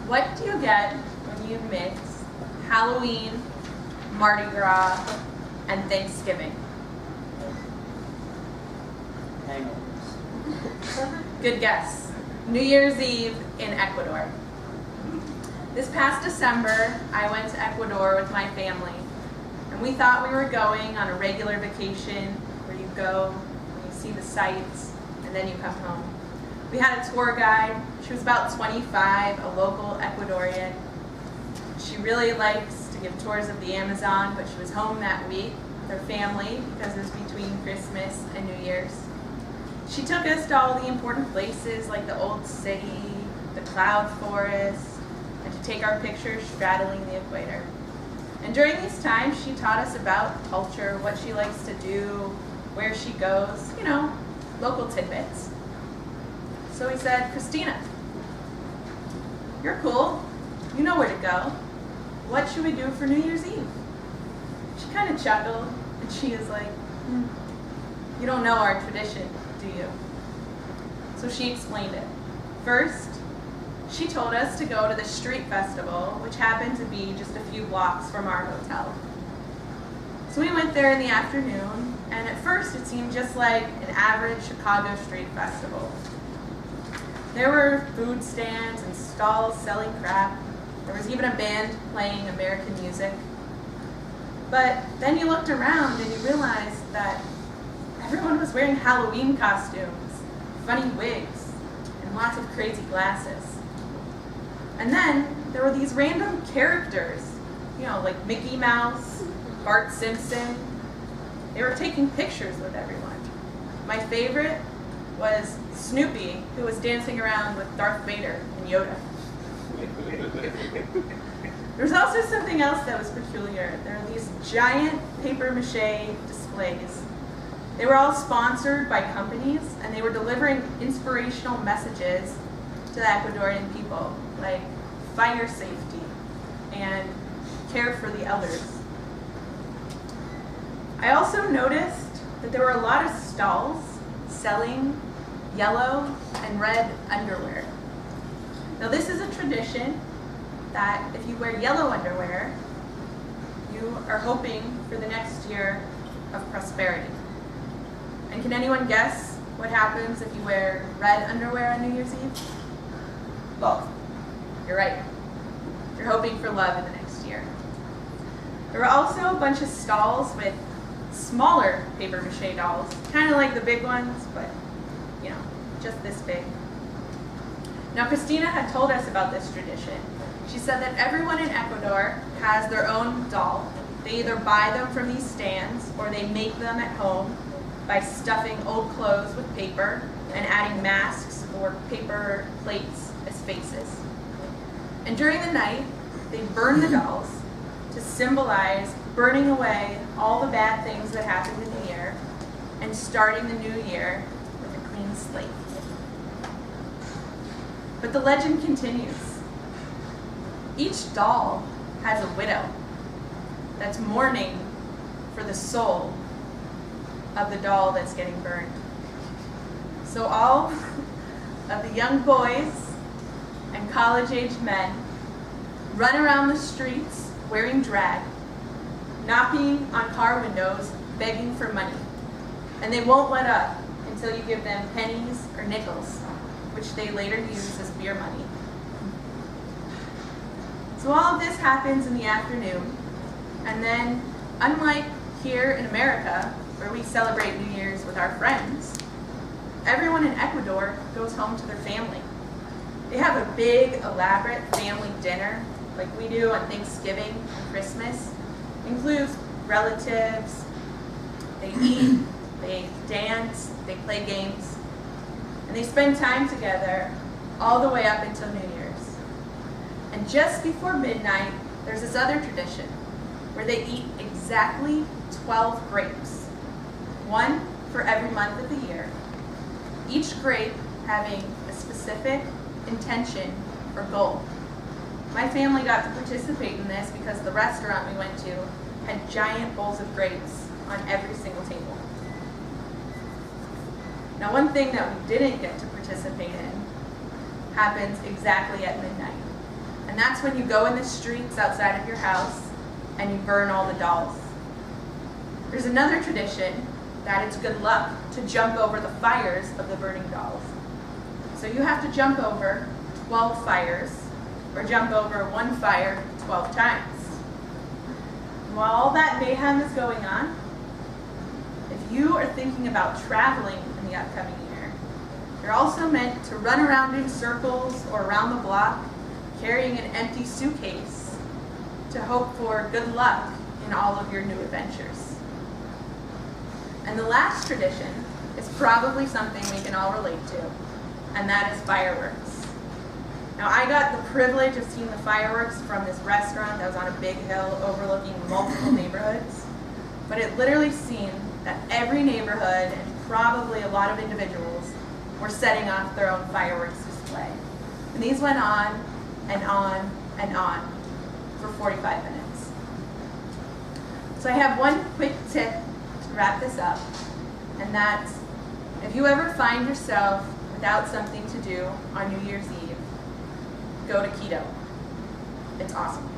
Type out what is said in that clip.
What do you get when you mix Halloween, Mardi Gras, and Thanksgiving? Hangovers. Good guess. New Year's Eve in Ecuador. This past December, I went to Ecuador with my family, and we thought we were going on a regular vacation where you go, you see the sights, and then you come home. We had a tour guide. She was about 25, a local Ecuadorian. She really likes to give tours of the Amazon, but she was home that week with her family because it was between Christmas and New Year's. She took us to all the important places like the Old City, the Cloud Forest, and to take our pictures straddling the equator. And during these times, she taught us about culture, what she likes to do, where she goes, local tidbits. So we said, Christina, you're cool. You know where to go. What should we do for New Year's Eve? She kind of chuckled, and she is like, you don't know our tradition, do you? So she explained it. First, she told us to go to the street festival, which happened to be just a few blocks from our hotel. So we went there in the afternoon, and at first it seemed just like an average Chicago street festival. There were food stands and stalls selling crap. There was even a band playing American music. But then you looked around and you realized that everyone was wearing Halloween costumes, funny wigs, and lots of crazy glasses. And then there were these random characters, like Mickey Mouse, Bart Simpson. They were taking pictures with everyone. My favorite was Snoopy, who was dancing around with Darth Vader and Yoda. There was also something else that was peculiar. There were these giant papier-mâché displays. They were all sponsored by companies, and they were delivering inspirational messages to the Ecuadorian people, like fire safety and care for the elders. I also noticed that there were a lot of stalls selling yellow and red underwear. Now this is a tradition that if you wear yellow underwear, you are hoping for the next year of prosperity. And can anyone guess what happens if you wear red underwear on New Year's Eve? Love. You're right. You're hoping for love in the next year. There were also a bunch of stalls with smaller papier-mâché dolls, kind of like the big ones, but just this big. Now Christina had told us about this tradition. She said that everyone in Ecuador has their own doll. They either buy them from these stands or they make them at home by stuffing old clothes with paper and adding masks or paper plates as faces. And during the night, they burn the dolls to symbolize burning away all the bad things that happened in the year and starting the new year with a clean slate. But the legend continues. Each doll has a widow that's mourning for the soul of the doll that's getting burned. So all of the young boys and college-aged men run around the streets wearing drag, knocking on car windows, begging for money. And they won't let up until you give them pennies or nickels, which they later use as beer money. So all of this happens in the afternoon, and then, unlike here in America, where we celebrate New Year's with our friends, everyone in Ecuador goes home to their family. They have a big, elaborate family dinner, like we do on Thanksgiving and Christmas. It includes relatives, they eat, they dance, they play games, and they spend time together all the way up until New Year's. And just before midnight, there's this other tradition where they eat exactly 12 grapes, one for every month of the year, each grape having a specific intention or goal. My family got to participate in this because the restaurant we went to had giant bowls of grapes on every single table. Now, one thing that we didn't get to participate in happens exactly at midnight. And that's when you go in the streets outside of your house and you burn all the dolls. There's another tradition that it's good luck to jump over the fires of the burning dolls. So you have to jump over 12 fires, or jump over one fire 12 times. While all that mayhem is going on, if you are thinking about traveling in the upcoming year, you're also meant to run around in circles or around the block carrying an empty suitcase to hope for good luck in all of your new adventures. And the last tradition is probably something we can all relate to, and that is fireworks. Now, I got the privilege of seeing the fireworks from this restaurant that was on a big hill overlooking multiple neighborhoods, but it literally seemed that every neighborhood and probably a lot of individuals were setting off their own fireworks display. And these went on and on and on for 45 minutes. So I have one quick tip to wrap this up, and that's if you ever find yourself without something to do on New Year's Eve, go to keto. It's awesome.